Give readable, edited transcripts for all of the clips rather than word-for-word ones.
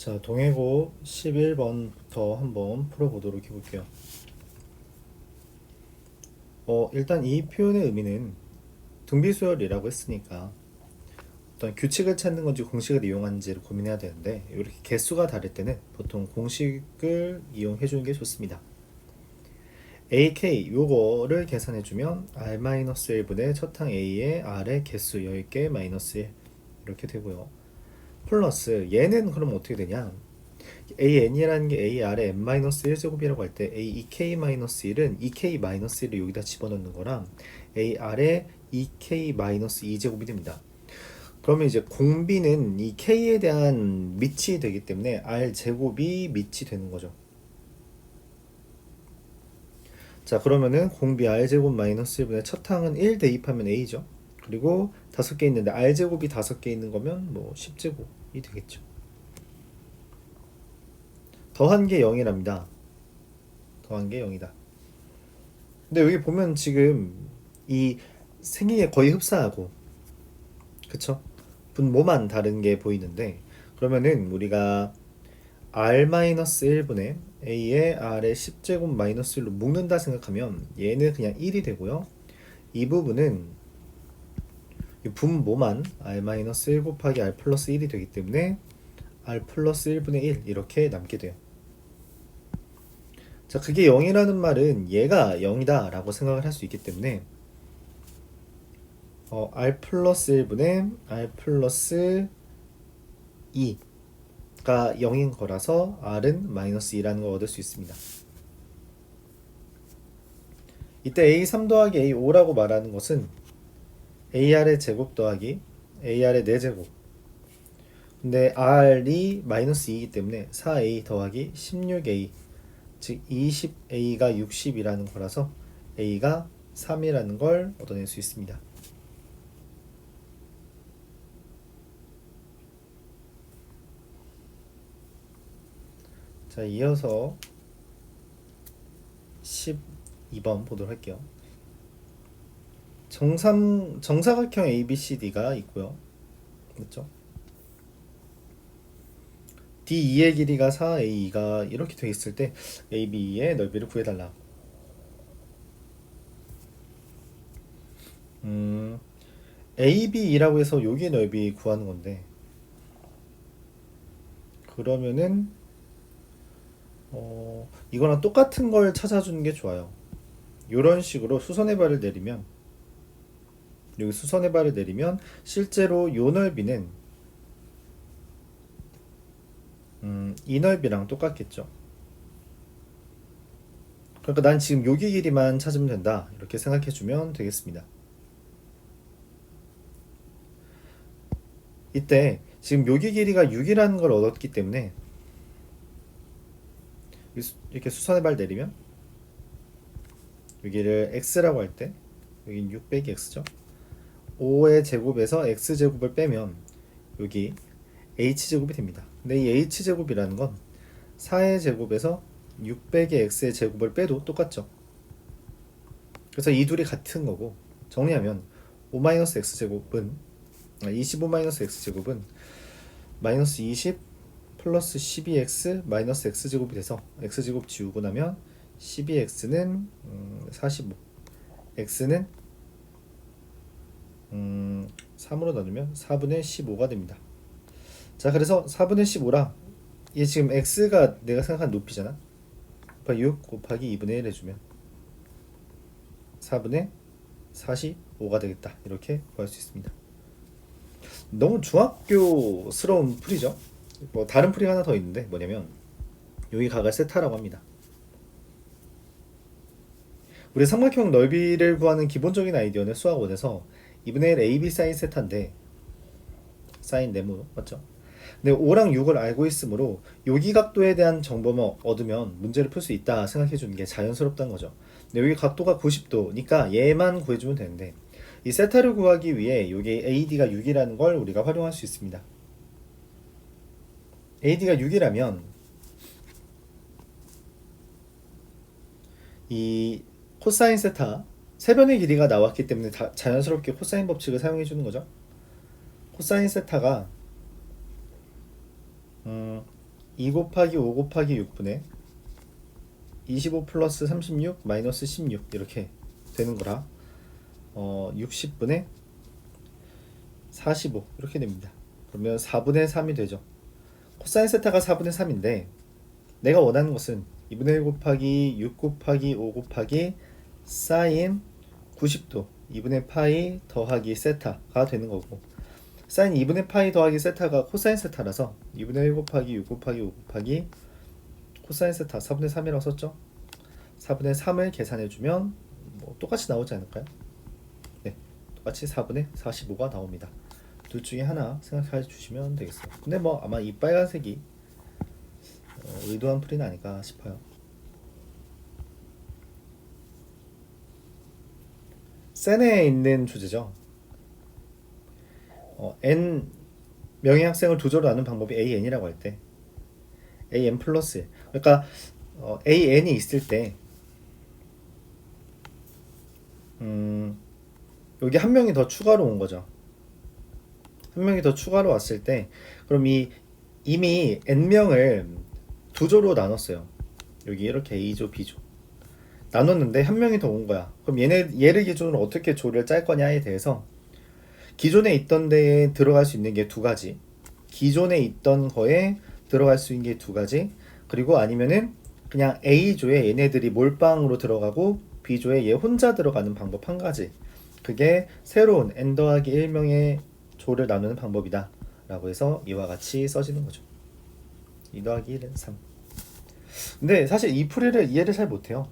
자, 동해고 11번부터 한번 풀어보도록 해볼게요. 일단 이 표현의 의미는 등비수열이라고 했으니까 어떤 규칙을 찾는 건지 공식을 이용하는지를 고민해야 되는데, 이렇게 개수가 다를 때는 보통 공식을 이용해 주는 게 좋습니다. AK 요거를 계산해주면 R-1분의 첫항 A의 R의 개수 10개 마이너스 1 이렇게 되고요. 플러스 얘는 그럼 어떻게 되냐, AN이라는 게 AR의 n-1제곱이라고 할 때 AEK-1은 EK-1을 여기다 집어넣는 거랑 AR의 EK-2제곱이 됩니다. 그러면 이제 공비는 이 K에 대한 밑이 되기 때문에 R제곱이 밑이 되는 거죠. 자, 그러면은 공비 R제곱 마이너스 1분의 첫 항은 1 대입하면 A죠. 그리고 5개 있는데 R제곱이 5개 있는 거면 뭐 10제곱이 되겠죠. 더한 게 0이랍니다. 더한 게 0이다. 근데 여기 보면 지금 이 생긴 게 거의 흡사하고, 그쵸? 분모만 다른 게 보이는데, 그러면은 우리가 R-1분의 A의 R의 10제곱 마이너스 1로 묶는다 생각하면 얘는 그냥 1이 되고요. 이 부분은 이 분모만 R-1 곱하기 R 플러스 1이 되기 때문에 R 플러스 1분의 1 이렇게 남게 돼요. 자, 그게 0이라는 말은 얘가 0이다 라고 생각을 할 수 있기 때문에 R 플러스 1분의 R 플러스 2가 0인 거라서 R은 마이너스 2라는 걸 얻을 수 있습니다. 이때 A3 더하기 A5라고 말하는 것은 AR의 제곱 더하기 AR의 4제곱, 근데 R이 마이너스 2이기 때문에 4A 더하기 16A, 즉 20A가 60이라는 거라서 A가 3이라는 걸 얻어낼 수 있습니다. 자, 이어서 12번 보도록 할게요. 정사각형 ABCD가 있고요. 맞죠? D2의 길이가 4AE가 이렇게 돼 있을 때 AB의 넓이를 구해달라. AB이라고 해서 여기 넓이 구하는 건데, 그러면은 이거랑 똑같은 걸 찾아주는 게 좋아요. 이런 식으로 수선의 발을 내리면, 여기 수선의 발을 내리면 실제로 요 넓이는 이 넓이랑 똑같겠죠. 그러니까 난 지금 여기 길이만 찾으면 된다 이렇게 생각해 주면 되겠습니다. 이때 지금 여기 길이가 6이라는 걸 얻었기 때문에 이렇게 수선의 발 내리면 여기를 x라고 할 때 여긴 6 빼기 x죠. 5의 제곱에서 x제곱을 빼면 여기 h제곱이 됩니다. 근데 이 h제곱이라는 건 4의 제곱에서 6 빼기 x의 제곱을 빼도 똑같죠. 그래서 이 둘이 같은 거고, 정리하면 5-x제곱은 25-x제곱은 마이너스 20 플러스 12x 마이너스 x제곱이 돼서 x제곱 지우고 나면 12x는 45, x는 3으로 나누면 4분의 15가 됩니다. 자, 그래서 4분의 15랑 얘 지금 x가 내가 생각한 높이잖아. 6 곱하기 2분의 1 해주면 4분의 45가 되겠다. 이렇게 구할 수 있습니다. 너무 중학교스러운 풀이죠. 뭐 다른 풀이 하나 더 있는데 뭐냐면 여기 각을 세타라고 합니다. 우리 삼각형 넓이를 구하는 기본적인 아이디어는 수학 1에서 2분의 1 AB 사인 세타인데, 사인 네모 맞죠? 근데 5랑 6을 알고 있으므로 여기 각도에 대한 정보만 얻으면 문제를 풀 수 있다 생각해 주는 게 자연스럽다는 거죠. 근데 여기 각도가 90도니까 얘만 구해주면 되는데, 이 세타를 구하기 위해 여기 AD가 6이라는 걸 우리가 활용할 수 있습니다. AD가 6이라면 이 코사인 세타 세변의 길이가 나왔기 때문에 자연스럽게 코사인 법칙을 사용해 주는 거죠. 코사인 세타가 2 곱하기 5 곱하기 6분의 25 플러스 36 마이너스 16 이렇게 되는 거라 60분의 45 이렇게 됩니다. 그러면 4분의 3이 되죠. 코사인 세타가 4분의 3인데 내가 원하는 것은 2분의 1 곱하기 6 곱하기 5 곱하기 사인 90도 2분의 파이 더하기 세타가 되는 거고, 사인 2분의 파이 더하기 세타가 코사인 세타라서 2분의 1 곱하기 6 곱하기 5 곱하기 코사인 세타 4분의 3이라고 썼죠. 4분의 3을 계산해주면 뭐 똑같이 나오지 않을까요? 네, 똑같이 4분의 45가 나옵니다. 둘 중에 하나 생각해 주시면 되겠어요. 근데 뭐 아마 이 빨간색이 의도한 풀이는 아닐까 싶어요. 센에 있는 주제죠. n 명의 학생을 두 조로 나눈 방법이 an이라고 할 때 an 플러스, 그러니까 an이 있을 때 여기 한 명이 더 추가로 온 거죠. 한 명이 더 추가로 왔을 때 그럼 이미 n명을 두 조로 나눴어요. 여기 이렇게 A조, B조 나눴는데 한 명이 더 온 거야. 그럼 얘를 기준으로 어떻게 조를 짤 거냐에 대해서 기존에 있던 데에 들어갈 수 있는 게 두 가지, 기존에 있던 거에 들어갈 수 있는 게 두 가지, 그리고 아니면은 그냥 A조에 얘네들이 몰빵으로 들어가고 B조에 얘 혼자 들어가는 방법 한 가지. 그게 새로운 n 더하기 1명의 조를 나누는 방법이다 라고 해서 이와 같이 써지는 거죠. 2 더하기 1은 3. 근데 사실 이 풀이를 이해를 잘 못해요.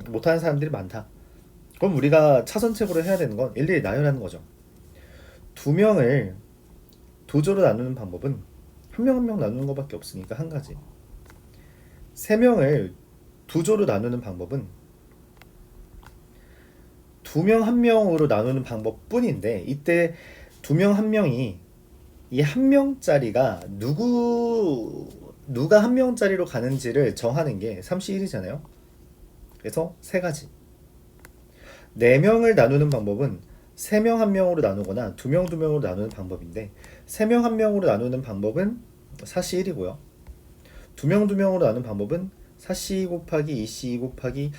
못하는 사람들이 많다. 그럼 우리가 차선책으로 해야 되는 건 일일이 나열하는 거죠. 두 명을 두 조로 나누는 방법은 한 명 한 명 나누는 것밖에 없으니까 한 가지. 세 명을 두 조로 나누는 방법은 두 명 한 명으로 나누는 방법뿐인데, 이때 두 명 한 명이 이 한 명짜리가 누가 한 명짜리로 가는지를 정하는 게 31이잖아요. 그래서 세 가지. 4명을 나누는 방법은 3명 1명으로 나누거나 2명 2명으로 나누는 방법인데, 3명 1명으로 나누는 방법은 41이고요. 2명 2명으로 나누는 방법은 4C 곱하기 2C 곱하기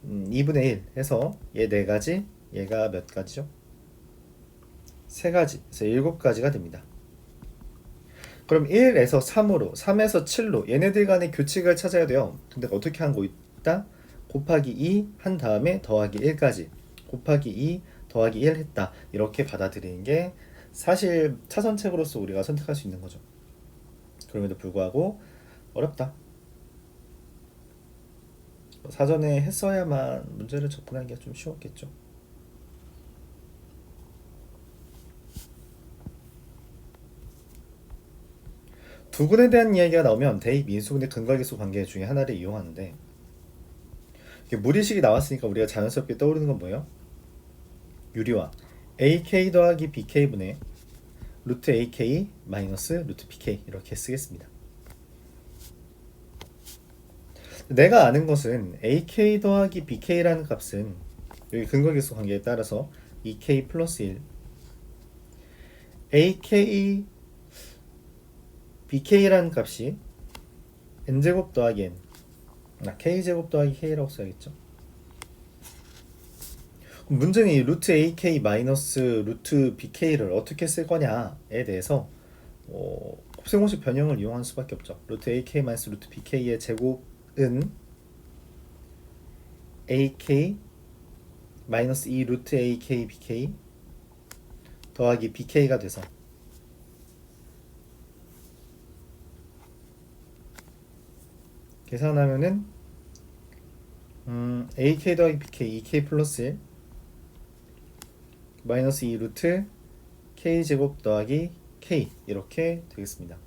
2분의 1 해서 얘 4가지, 얘가 몇 가지죠? 3가지, 그래서 7가지가 됩니다. 그럼 1에서 3으로, 3에서 7로 얘네들 간의 규칙을 찾아야 돼요. 근데 어떻게 한 거 있다? 곱하기 2 한 다음에 더하기 1까지, 곱하기 2 더하기 1 했다. 이렇게 받아들이는 게 사실 차선책으로서 우리가 선택할 수 있는 거죠. 그럼에도 불구하고 어렵다. 사전에 했어야만 문제를 접근하는 게 좀 쉬웠겠죠. 두근에 대한 이야기가 나오면 대입, 인수분해, 근거계수 관계 중에 하나를 이용하는데, 무리식이 나왔으니까 우리가 자연스럽게 떠오르는 건 뭐예요? 유리화 AK 더하기 BK분의 루트 AK 마이너스 루트 BK 이렇게 쓰겠습니다. 내가 아는 것은 AK 더하기 BK라는 값은 여기 근거계수 관계에 따라서 2K 플러스 1 AK BK라는 값이 n제곱 더하기 n, k제곱 더하기 k라고 써야겠죠. 문제는 이 루트 AK 마이너스 루트 BK를 어떻게 쓸 거냐에 대해서 곱셈공식 변형을 이용할 수밖에 없죠. 루트 AK 마이너스 루트 BK의 제곱은 AK 마이너스 2 루트 AK BK 더하기 BK가 돼서 계산하면은 AK 더하기 BK 2K 플러스 1 마이너스 2 루트 K제곱 더하기 K 이렇게 되겠습니다.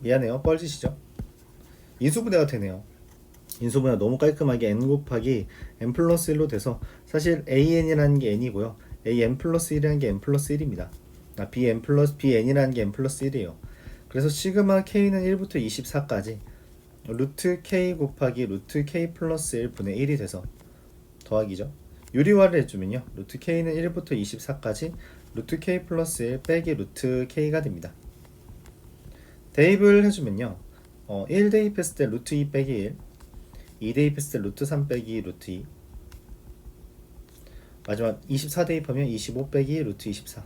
미안해요, 뻘짓이죠. 인수분해가 되네요. 인수분해가 너무 깔끔하게 n 곱하기 n 플러스 1로 돼서 사실 an이라는 게 n이고요, an 플러스 1이라는 게 n 플러스 1입니다. bn 플러스 bn이라는 게 n 플러스 1이에요. 그래서 시그마 k는 1부터 24까지 루트 k 곱하기 루트 k 플러스 1분의 1이 돼서 더하기죠. 유리화를 해주면요, 루트 k는 1부터 24까지 루트 k 플러스 1 빼기 루트 k가 됩니다. 대입을 해주면요 1 대입했을 때 루트 2 빼기 1, 2 대입했을 때 루트 3 빼기 루트 2, 마지막 24 대입하면 25 빼기 루트 24.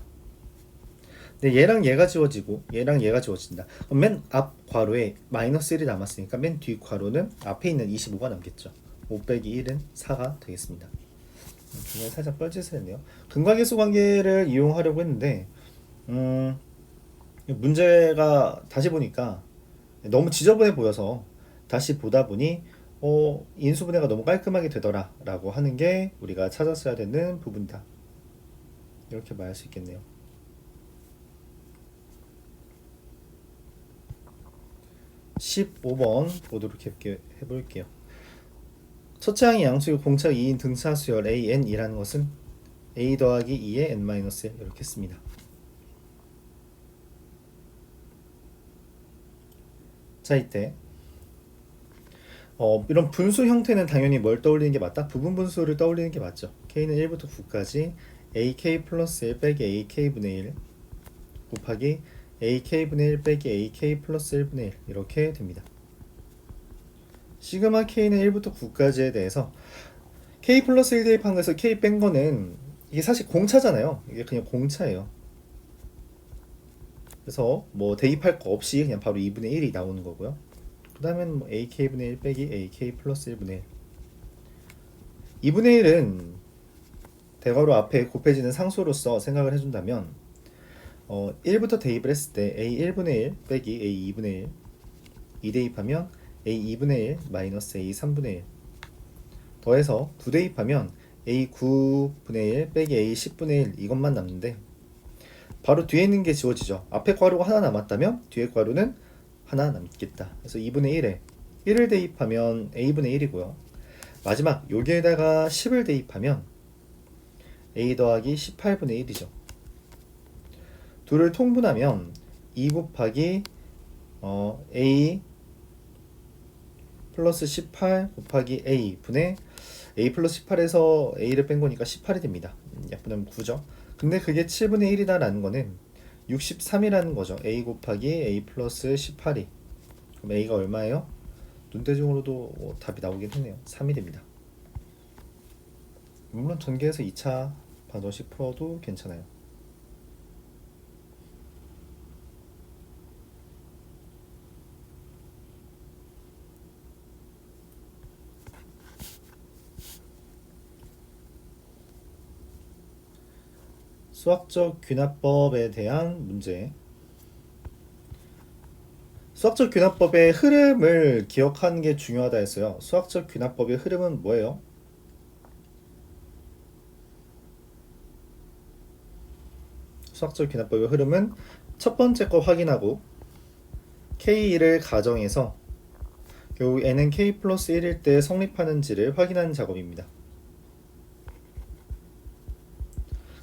근데 얘랑 얘가 지워지고 얘랑 얘가 지워진다. 그럼 맨 앞 괄호에 마이너스 1이 남았으니까 맨 뒤 괄호는 앞에 있는 25가 남겠죠. 5 빼기 1은 4가 되겠습니다. 중간에 살짝 뻘짓을 했네요. 근과계수 관계를 이용하려고 했는데 문제가 다시 보니까 너무 지저분해 보여서 다시 보다 보니 인수분해가 너무 깔끔하게 되더라 라고 하는 게 우리가 찾았어야 되는 부분이다. 이렇게 말할 수 있겠네요. 15번 보도록 해볼게요. 첫째 항의 양수의 공차 2인 등차수열 AN이라는 것은 A 더하기 2의 N-1 이렇게 씁니다. 자, 이때 이런 분수 형태는 당연히 뭘 떠올리는 게 맞다? 부분 분수를 떠올리는 게 맞죠. K는 1부터 9까지 AK 플러스 1 빼기 AK분의 1 곱하기 AK분의 1 빼기 AK 플러스 1분의 1 이렇게 됩니다. 시그마 K는 1부터 9까지에 대해서 K 플러스 1 대입한 거에서 K 뺀 거는 이게 사실 공차잖아요. 이게 그냥 공차예요. 그래서 뭐 대입할 거 없이 그냥 바로 2분의 1이 나오는 거고요. 그 다음엔 뭐 AK분의 1 빼기 AK 플러스 1분의 1. 2분의 1은 대괄호 앞에 곱해지는 상수로서 생각을 해준다면 1부터 대입을 했을 때 A1분의 1 빼기 A2분의 1 2 대입하면 A2분의 1 마이너스 A3분의 1 더해서 9 대입하면 A9분의 1 빼기 A10분의 1 이것만 남는데 바로 뒤에 있는 게 지워지죠. 앞에 괄호가 하나 남았다면 뒤에 괄호는 하나 남겠다. 그래서 2분의 1에 1을 대입하면 A분의 1이고요. 마지막 여기에다가 10을 대입하면 A 더하기 18분의 1이죠. 둘을 통분하면 2 곱하기 A 플러스 18 곱하기 A 분의 A 플러스 18에서 A를 뺀 거니까 18이 됩니다. 약분하면 9죠. 근데 그게 7분의 1이다 라는 거는 63이라는 거죠. A 곱하기 A 플러스 18이. 그럼 A가 얼마예요? 눈대중으로도 답이 나오긴 했네요. 3이 됩니다. 물론 전개해서 2차 반원식 풀어도 괜찮아요. 수학적 귀납법에 대한 문제. 수학적 귀납법의 흐름을 기억하는 게 중요하다 했어요. 수학적 귀납법의 흐름은 뭐예요? 수학적 귀납법의 흐름은 첫 번째 거 확인하고 K1을 가정해서 결국 N은 K 플러스 1일 때 성립하는지를 확인하는 작업입니다.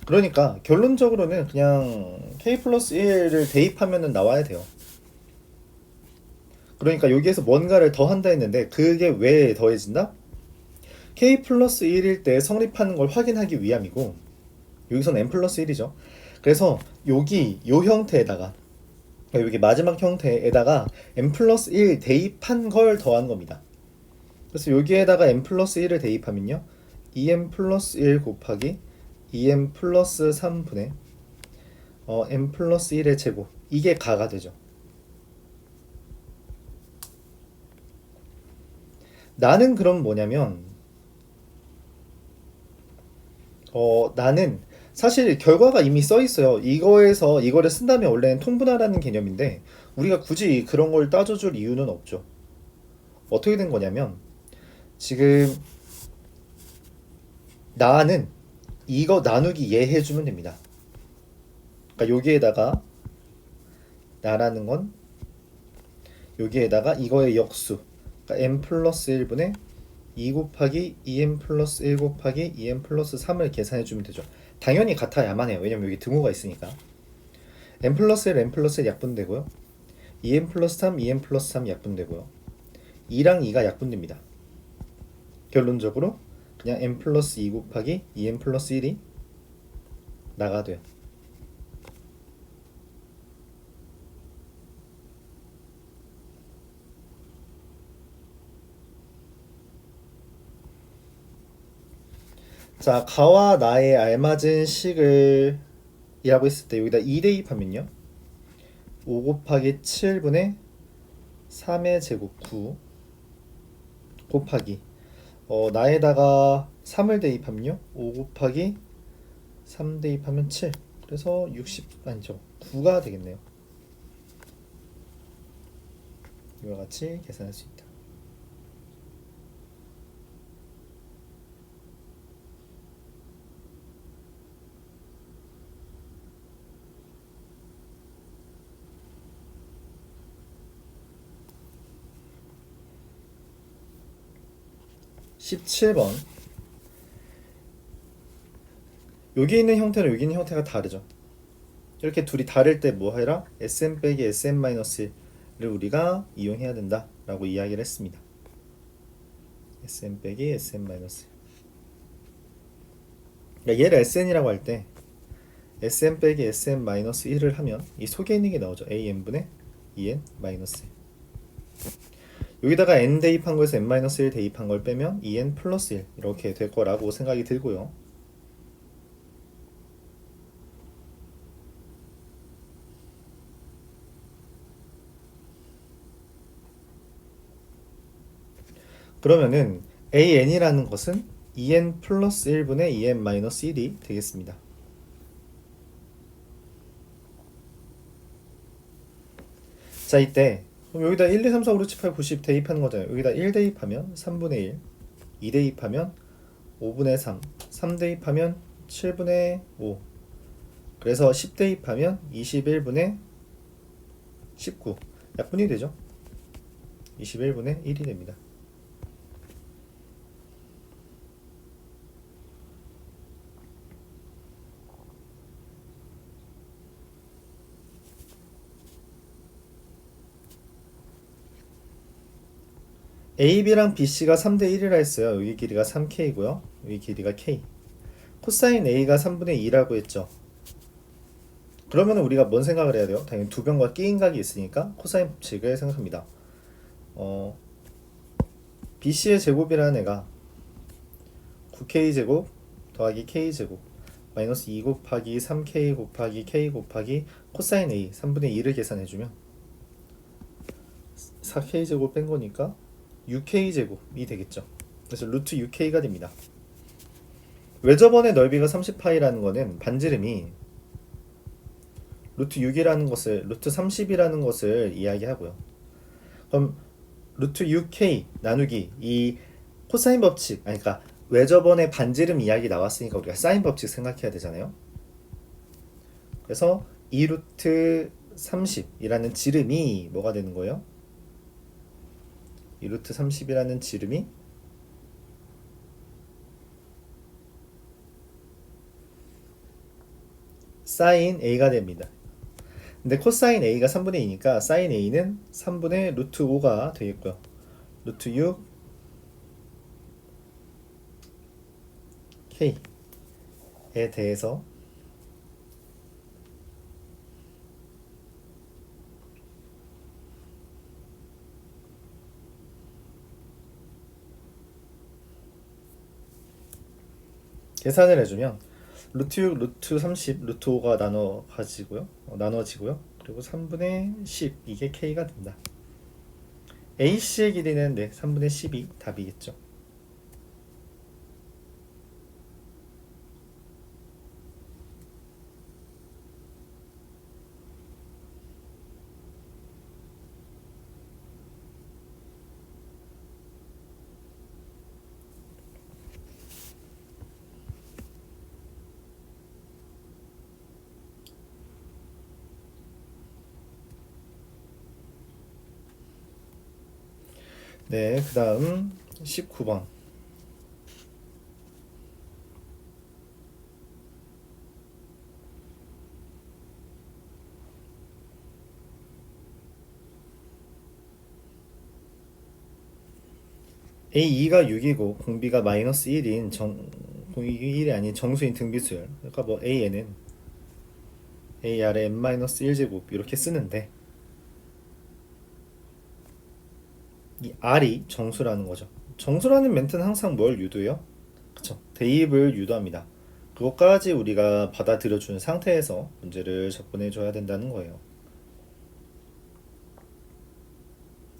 그러니까 결론적으로는 그냥 K 플러스 1을 대입하면 나와야 돼요. 그러니까 여기에서 뭔가를 더 한다 했는데 그게 왜 더해진다? K 플러스 1일 때 성립하는 걸 확인하기 위함이고 여기서는 N 플러스 1이죠. 그래서 여기 요 형태에다가 여기 마지막 형태에다가 N 플러스 1 대입한 걸 더한 겁니다. 그래서 여기에다가 N 플러스 1을 대입하면요 2N 플러스 1 곱하기 2N 플러스 3분의 N 플러스 1의 제곱 이게 가가 되죠. 나는 그럼 뭐냐면 나는 사실 결과가 이미 써 있어요. 이거에서 이거를 쓴다면 원래는 통분하라는 개념인데 우리가 굳이 그런 걸 따져줄 이유는 없죠. 어떻게 된 거냐면 지금 나는 이거 나누기 얘 해주면 됩니다. 그러니까 여기에다가 나라는 건 여기에다가 이거의 역수 그러니까 n 플러스 1분의 2 곱하기 2n 플러스 1 곱하기 2n 플러스 3을 계산해주면 되죠. 당연히 같아야만 해요. 왜냐면 여기 등호가 있으니까. n 플러스 1, n 플러스 1 약분되고요. 2n 플러스 3, 2n 플러스 3 약분되고요. 2랑 2가 약분됩니다. 결론적으로 그냥 n 플러스 2 곱하기 2n 플러스 1이 나가 돼요. 자, 가와 나에 알맞은 식을 이라고 했을 때 여기다 2 대입하면요. 5 곱하기 7분의 3의 제곱 9 곱하기 나에다가 3을 대입하면요. 5 곱하기 3 대입하면 7. 그래서 60 아니죠. 9가 되겠네요. 이와 같이 계산할 수 있다. (17번) 여기 있는 형태랑 여기 있는 형태가 다르죠. 이렇게 둘이 다를 때 뭐 해라? sm 빼기 sm-1를 우리가 이용해야 된다 라고 이야기를 했습니다. sm 빼기 sm-1. 그러니까 얘를 sn이라고 할 때 sm 빼기 sm-1을 하면 이 속에 있는 게 나오죠. an분의 2n-1. 여기다가 n 대입한 거에서 n-1 대입한 걸 빼면 2n 플러스 1 이렇게 될 거라고 생각이 들고요. 그러면은 an이라는 것은 2n 플러스 1분의 2n 마이너스 1이 되겠습니다. 자, 이때 그럼 여기다 1, 2, 3, 4, 5, 6, 7, 8, 9, 10 대입하는 거잖아요. 여기다 1 대입하면 3분의 1, 2 대입하면 5분의 3, 3 대입하면 7분의 5, 그래서 10 대입하면 21분의 19 약분이 되죠. 21분의 1이 됩니다. AB랑 BC가 3대 1이라 했어요. 여기 길이가 3K고요. 여기 길이가 K. 코사인 A가 3분의 2라고 했죠. 그러면 우리가 뭔 생각을 해야 돼요? 당연히 두 변과 끼인 각이 있으니까 코사인 법칙을 생각합니다. BC의 제곱이라는 애가 9K제곱 더하기 K제곱 마이너스 2 곱하기 3K 곱하기 K 곱하기 코사인 A 3분의 2를 계산해주면 4K제곱 뺀 거니까 6K제곱이 되겠죠. 그래서 루트 6K가 됩니다. 외접원의 넓이가 30파이라는 거는 반지름이 루트 6이라는 것을 루트 30이라는 것을 이야기하고요. 그럼 루트 6K 나누기 이 코사인 법칙 그러니까 외접원의 반지름 이야기 나왔으니까 우리가 사인 법칙 생각해야 되잖아요. 그래서 2 루트 30이라는 지름이 뭐가 되는 거예요? 2 루트 30이라는 지름이 사인 A가 됩니다. 근데 코사인 A가 3분의 2니까 사인 A는 3분의 루트 5가 되겠고요. 루트 6 K에 대해서 계산을 해주면 루트 6, 루트 30, 루트 5가 나눠지고요. 그리고 3분의 10 이게 K가 된다. AC의 길이는 3분의 10이 답이겠죠. 네, 그 다음 19번. A2가 6이고 공비가 마이너스 1인 공이 1이 아닌 정수인 등비수열. 그러니까 뭐 A에는 A 아래 n-1제곱 이렇게 쓰는데 이 R이 정수라는 거죠. 정수라는 멘트는 항상 뭘 유도해요? 그쵸? 대입을 유도합니다. 그것까지 우리가 받아들여준 상태에서 문제를 접근해줘야 된다는 거예요.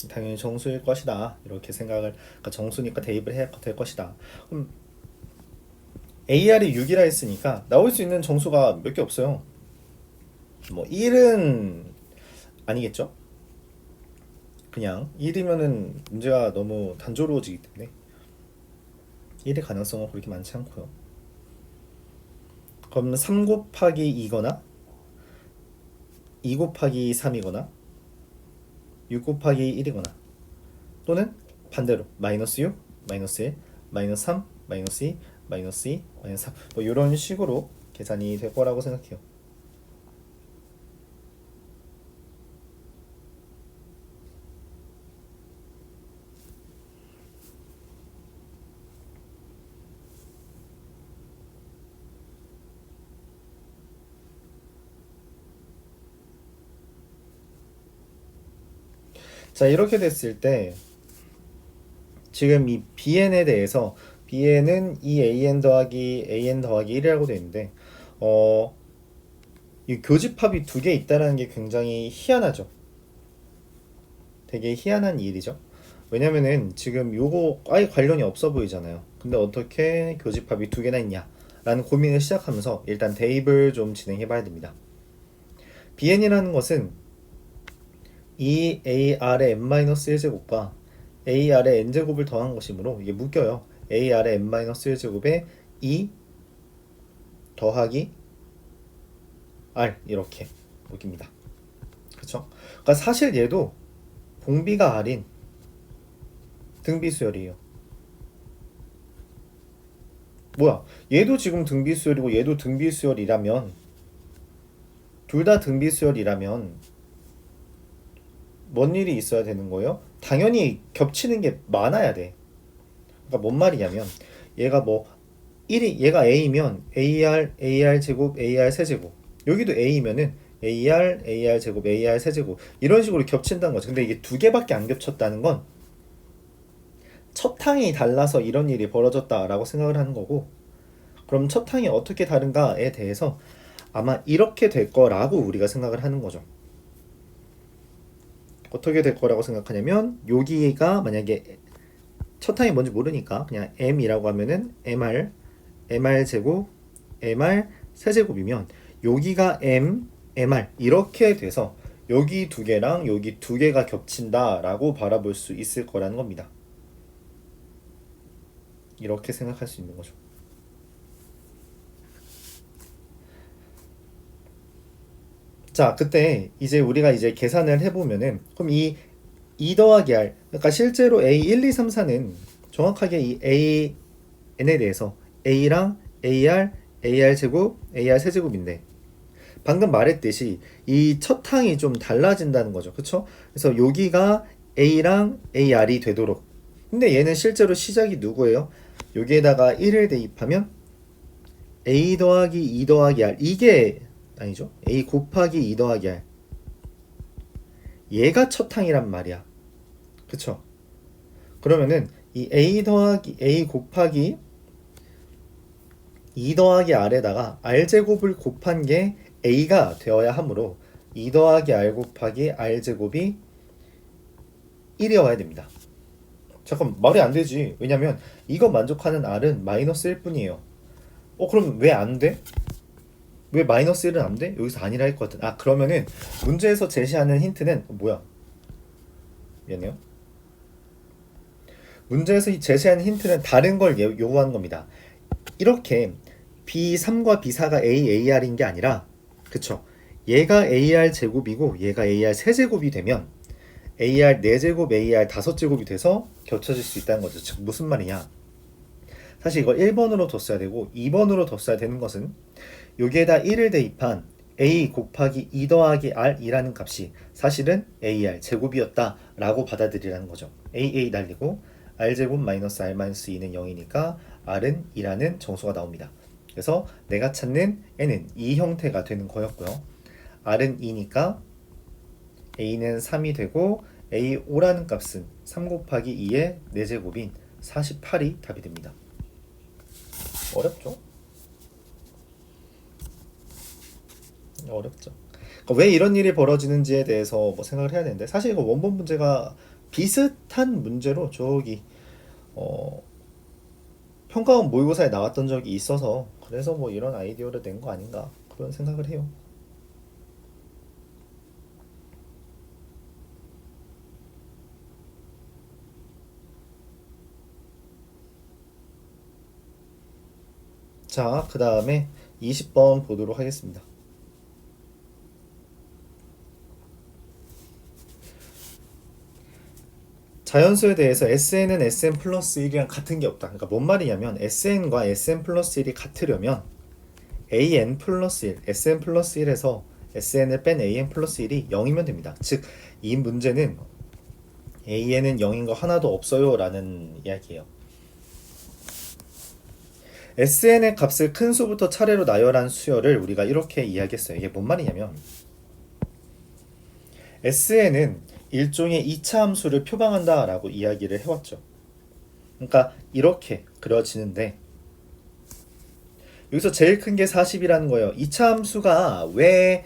당연히 정수일 것이다. 이렇게 생각을, 그러니까 정수니까 대입을 해야 될 것이다. 그럼 AR이 6이라 했으니까 나올 수 있는 정수가 몇 개 없어요. 뭐 1은 아니겠죠? 그냥 1이면은 문제가 너무 단조로워지기 때문에 1의 가능성은 그렇게 많지 않고요. 그럼 3 곱하기 2거나 2 곱하기 3이거나 6 곱하기 1이거나 또는 반대로 마이너스 6, 마이너스 1, 마이너스 3, 마이너스 2, 마이너스 2, 마이너스 3 뭐 이런 식으로 계산이 될 거라고 생각해요. 자, 이렇게 됐을 때 지금 이 bn에 대해서 bn은 이 an 더하기 1이라고 되어 있는데 이 교집합이 두 개 있다는 게 굉장히 희한하죠. 되게 희한한 일이죠. 왜냐면은 지금 요거 아예 관련이 없어 보이잖아요. 근데 어떻게 교집합이 두 개나 있냐 라는 고민을 시작하면서 일단 대입을 좀 진행해 봐야 됩니다. bn이라는 것은 이 ar의 n-1제곱과 ar의 n제곱을 더한 것이므로 이게 묶여요. ar의 n-1제곱에 2 더하기 r 이렇게 묶입니다. 그쵸? 그러니까 사실 얘도 공비가 r인 등비수열이에요. 뭐야? 얘도 지금 등비수열이고 얘도 등비수열이라면 둘 다 등비수열이라면 뭔 일이 있어야 되는 거예요? 당연히 겹치는 게 많아야 돼. 그러니까 뭔 말이냐면 얘가 뭐 1이 얘가 a면 ar 제곱 ar 세제곱 여기도 a면은 ar 제곱 ar 세제곱 이런 식으로 겹친다는 거죠. 근데 이게 두 개밖에 안 겹쳤다는 건 첫 항이 달라서 이런 일이 벌어졌다라고 생각을 하는 거고, 그럼 첫 항이 어떻게 다른가에 대해서 아마 이렇게 될 거라고 우리가 생각을 하는 거죠. 어떻게 될 거라고 생각하냐면 여기가 만약에 첫 항이 뭔지 모르니까 그냥 m이라고 하면은 mr 제곱 mr 세제곱이면 여기가 mr 이렇게 돼서 여기 두 개랑 여기 두 개가 겹친다라고 바라볼 수 있을 거라는 겁니다. 이렇게 생각할 수 있는 거죠. 자, 그때 이제 우리가 이제 계산을 해보면은 그럼 이 2 더하기 r 그러니까 실제로 a 1, 2, 3, 4는 정확하게 이 a n에 대해서 a랑 ar 제곱 ar 세제곱인데 방금 말했듯이 이 첫 항이 좀 달라진다는 거죠. 그쵸? 그래서 여기가 a랑 ar이 되도록, 근데 얘는 실제로 시작이 누구예요? 여기에다가 1을 대입하면 a 더하기 2 더하기 r 이게 아니죠. a 곱하기 2 더하기 r 얘가 첫 항이란 말이야. 그쵸? 그러면은 이 a 곱하기 2 더하기 r에다가 r제곱을 곱한 게 a가 되어야 하므로 2 더하기 r 곱하기 r제곱이 1이어야 됩니다. 잠깐 말이 안 되지. 왜냐면 이거 만족하는 r은 마이너스 1 뿐이에요. 그럼 왜 안 돼? 왜 마이너스 1은 안 돼? 여기서 아니라 했거든. 그러면은 문제에서 제시하는 힌트는 뭐야? 미안해요. 문제에서 제시하는 힌트는 다른 걸 요구하는 겁니다. 이렇게 B3과 B4가 AR인 게 아니라, 그쵸? 얘가 AR 제곱이고 얘가 AR 세제곱이 되면 AR 4제곱, AR 5제곱이 돼서 겹쳐질 수 있다는 거죠. 즉 무슨 말이냐? 사실 이걸 1번으로 뒀어야 되고 2번으로 뒀어야 되는 것은 여기에다 1을 대입한 a 곱하기 2 더하기 r이라는 값이 사실은 ar 제곱이었다 라고 받아들이라는 거죠. a 날리고 r제곱 마이너스 r 마이너스 2는 0이니까 r은 2라는 정수가 나옵니다. 그래서 내가 찾는 n은 이 형태가 되는 거였고요. r은 2니까 a는 3이 되고 a5라는 값은 3 곱하기 2의 4제곱인 48이 답이 됩니다. 어렵죠? 어렵죠. 그러니까 왜 이런 일이 벌어지는지에 대해서 뭐 생각을 해야 되는데 사실 이거 원본 문제가 비슷한 문제로 저기 어, 평가원 모의고사에 나왔던 적이 있어서 그래서 뭐 이런 아이디어를 낸 거 아닌가 그런 생각을 해요. 자, 그 다음에 20번 보도록 하겠습니다. 자연수에 대해서 SN은 SN 플러스 1이랑 같은 게 없다. 그러니까 뭔 말이냐면 SN과 SN 플러스 1이 같으려면 AN 플러스 1, SN 플러스 1에서 SN을 뺀 AN 플러스 1이 0이면 됩니다. 즉, 이 문제는 AN은 0인 거 하나도 없어요 라는 이야기예요. SN의 값을 큰 수부터 차례로 나열한 수열을 우리가 이렇게 이야기했어요. 이게 뭔 말이냐면 SN은 일종의 2차 함수를 표방한다 라고 이야기를 해왔죠. 그러니까 이렇게 그려지는데 여기서 제일 큰 게 40이라는 거예요. 2차 함수가 왜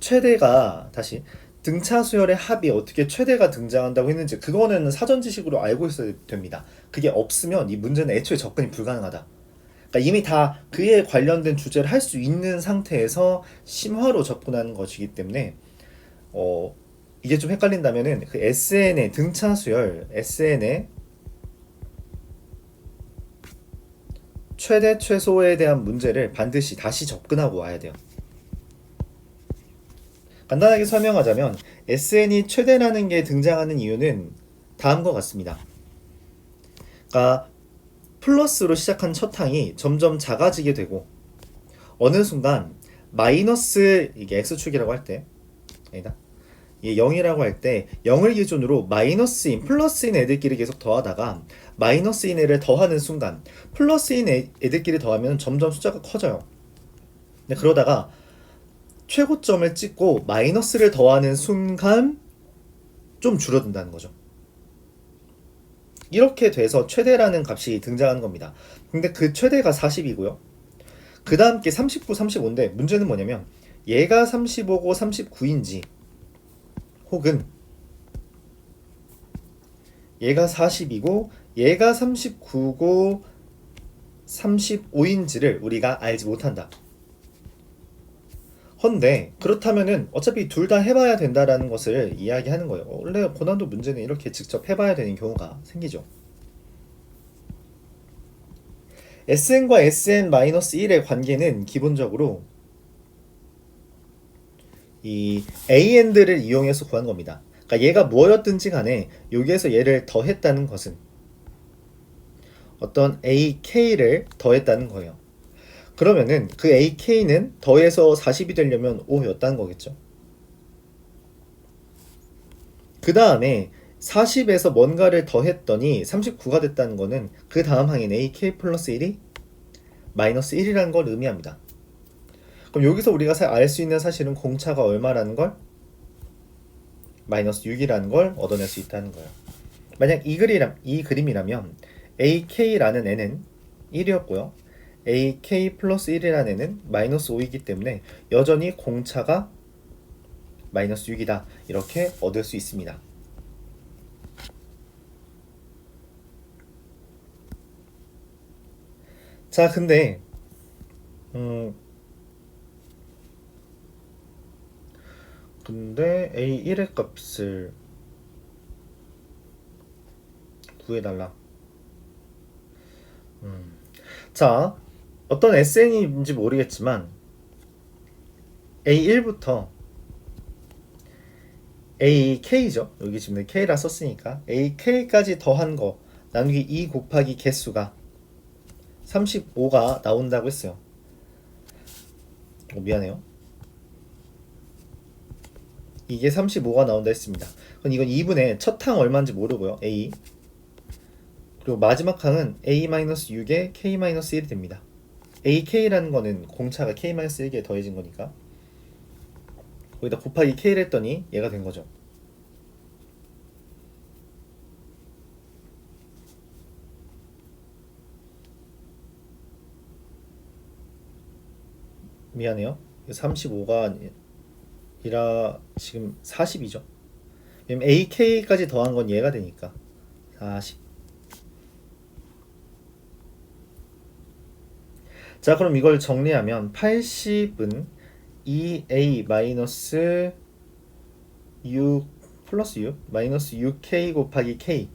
최대가 다시 등차 수열의 합이 어떻게 최대가 등장한다고 했는지 그거는 사전 지식으로 알고 있어야 됩니다. 그게 없으면 이 문제는 애초에 접근이 불가능하다. 그러니까 이미 다 그에 관련된 주제를 할 수 있는 상태에서 심화로 접근하는 것이기 때문에 어 이게 좀 헷갈린다면은 그 SN의 등차 수열 SN의 최대 최소에 대한 문제를 반드시 다시 접근하고 와야 돼요. 간단하게 설명하자면 SN이 최대라는 게 등장하는 이유는 다음과 같습니다. 그러니까 플러스로 시작한 첫 항이 점점 작아지게 되고 어느 순간 마이너스 이게 x축이라고 할 때 아니다. 이게 0이라고 할 때 0을 기준으로 마이너스인 플러스인 애들끼리 계속 더하다가 마이너스인 애를 더하는 순간 플러스인 애들끼리 더하면 점점 숫자가 커져요. 근데 그러다가 최고점을 찍고 마이너스를 더하는 순간 좀 줄어든다는 거죠. 이렇게 돼서 최대라는 값이 등장하는 겁니다. 근데 그 최대가 40이고요. 그 다음 게 39, 35인데 문제는 뭐냐면 얘가 35고 39인지 혹은 얘가 40이고 얘가 39고 35인지를 우리가 알지 못한다. 헌데 그렇다면은 어차피 둘 다 해봐야 된다라는 것을 이야기하는 거예요. 원래 고난도 문제는 이렇게 직접 해봐야 되는 경우가 생기죠. SN과 SN-1의 관계는 기본적으로 이 AND를 이용해서 구한 겁니다. 그러니까 얘가 무엇이었든지 간에 여기에서 얘를 더했다는 것은 어떤 AK를 더했다는 거예요. 그러면은 그 AK는 더해서 40이 되려면 5였다는 거겠죠. 그 다음에 40에서 뭔가를 더했더니 39가 됐다는 거는 그 다음 항인 AK 플러스 1이 마이너스 1이라는 걸 의미합니다. 그럼 여기서 우리가 알 수 있는 사실은 공차가 얼마라는 걸? 마이너스 6이라는 걸 얻어낼 수 있다는 거예요. 만약 이 그림이라면 AK라는 애는 1이었고요. AK 플러스 1이라는 애는 마이너스 5이기 때문에 여전히 공차가 마이너스 6이다. 이렇게 얻을 수 있습니다. 자, 근데 A1의 값을 구해달라. 자, 어떤 SN인지 모르겠지만 A1부터 AK죠. 여기 지금 K라 썼으니까 AK까지 더한 거 나누기 2 곱하기 개수가 35가 나온다고 했어요. 미안해요. 이게 35가 나온다 했습니다. 그럼 이건 2분의 첫 항 얼마인지 모르고요. A 그리고 마지막 항은 A-6에 K-1이 됩니다. AK라는 거는 공차가 K-1에 더해진 거니까 거기다 곱하기 K를 했더니 얘가 된 거죠. 미안해요. 35가 아니라 지금 40이죠. 왜냐면 AK까지 더한 건 얘가 되니까 40. 자, 그럼 이걸 정리하면 80은 2A 마이너스 6 플러스 6 마이너스 6K 곱하기 K,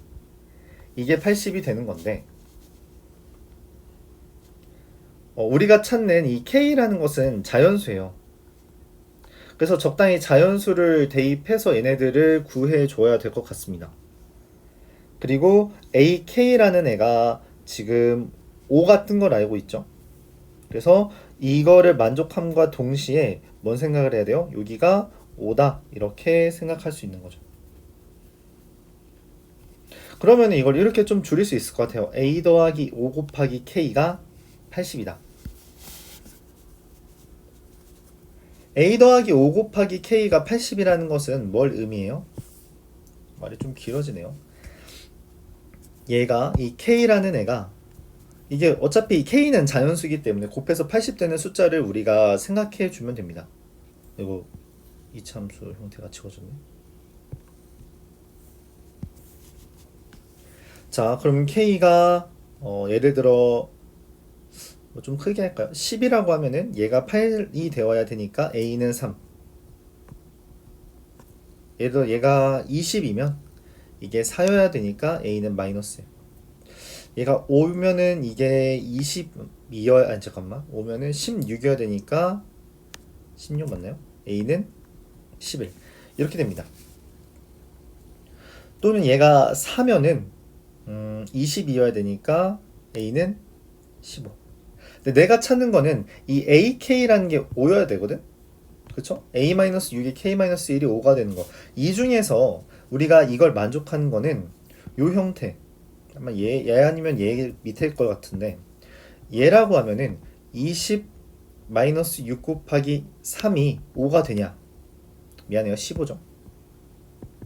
이게 80이 되는 건데, 우리가 찾는 이 K라는 것은 자연수예요. 그래서 적당히 자연수를 대입해서 얘네들을 구해 줘야 될 것 같습니다. 그리고 AK라는 애가 지금 5가 뜬 걸 알고 있죠. 그래서 이거를 만족함과 동시에 뭔 생각을 해야 돼요? 여기가 5다 이렇게 생각할 수 있는 거죠. 그러면 이걸 이렇게 좀 줄일 수 있을 것 같아요. A 더하기 5 곱하기 K가 80이다. A 더하기 5 곱하기 K가 80이라는 것은 뭘 의미해요? 말이 좀 길어지네요. 얘가 이 K라는 애가, 이게 어차피 K는 자연수이기 때문에 곱해서 80 되는 숫자를 우리가 생각해 주면 됩니다. 이거 이참수 형태가 지워졌네. 자, 그럼 K가 예를 들어 뭐 좀 크게 할까요? 10이라고 하면은 얘가 8이 되어야 되니까 A는 3. 예를 들어 얘가 20이면 이게 4여야 되니까 A는 마이너스. 얘가 5면은 이게 22여야, 아니 잠깐만, 5면은 16이어야 되니까 16 맞나요? A는 11 이렇게 됩니다. 또는 얘가 4면은 22여야 되니까 A는 15. 근데 내가 찾는 거는 이 AK라는 게 5여야 되거든? 그쵸? A-6이 K-1이 5가 되는 거. 이 중에서 우리가 이걸 만족하는 거는 요 형태. 아마 얘 아니면 얘 밑에일 것 같은데, 얘라고 하면은 20-6 곱하기 3이 5가 되냐? 미안해요. 15죠.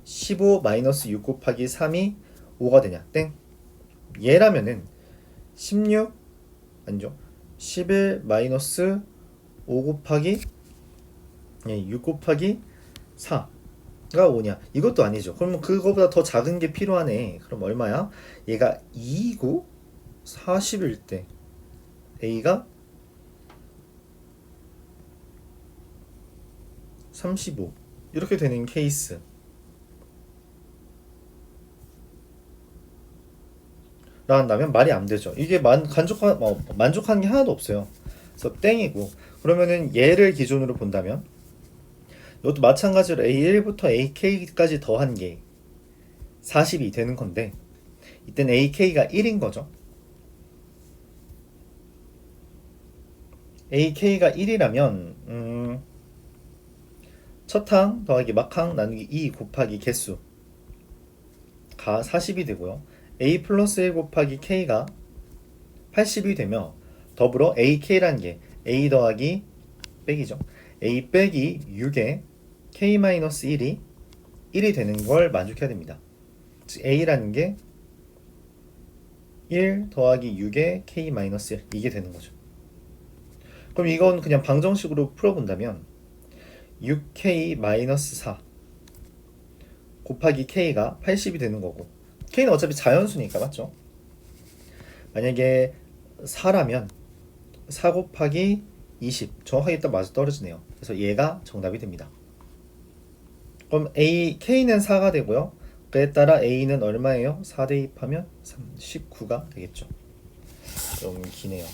15-6 곱하기 3이 5가 되냐? 땡. 얘라면은 16 아니죠. 11-5 곱하기 6 곱하기 4가 5냐? 이것도 아니죠. 그러면 그거보다 더 작은 게 필요하네. 그럼 얼마야? 얘가 2고 40일 때 A가 35 이렇게 되는 케이스. 라 한다면 말이 안 되죠. 이게 만족하는 게 하나도 없어요. 그래서 땡이고, 그러면은 얘를 기준으로 본다면 이것도 마찬가지로 A1부터 AK까지 더한 게 40이 되는 건데, 이때는 AK가 1인 거죠. AK가 1이라면 첫항 더하기 막항 나누기 2 곱하기 개수가 40이 되고요. A 플러스 1 곱하기 K가 80이 되며, 더불어 AK라는 게 A 더하기 빼기죠. A 빼기 6에 K-1이 1이 되는 걸 만족해야 됩니다. 즉 A라는 게 1 더하기 6에 K-1 이게 되는 거죠. 그럼 이건 그냥 방정식으로 풀어본다면 6K-4 곱하기 K가 80이 되는 거고, K는 어차피 자연수니까 맞죠? 만약에 4라면 4 곱하기 20 정확하게 딱 맞아 떨어지네요. 그래서 얘가 정답이 됩니다. 그럼 K는 4가 되고요. 그에 따라 A는 얼마예요? 4 대입하면 19가 되겠죠. 좀 기네요.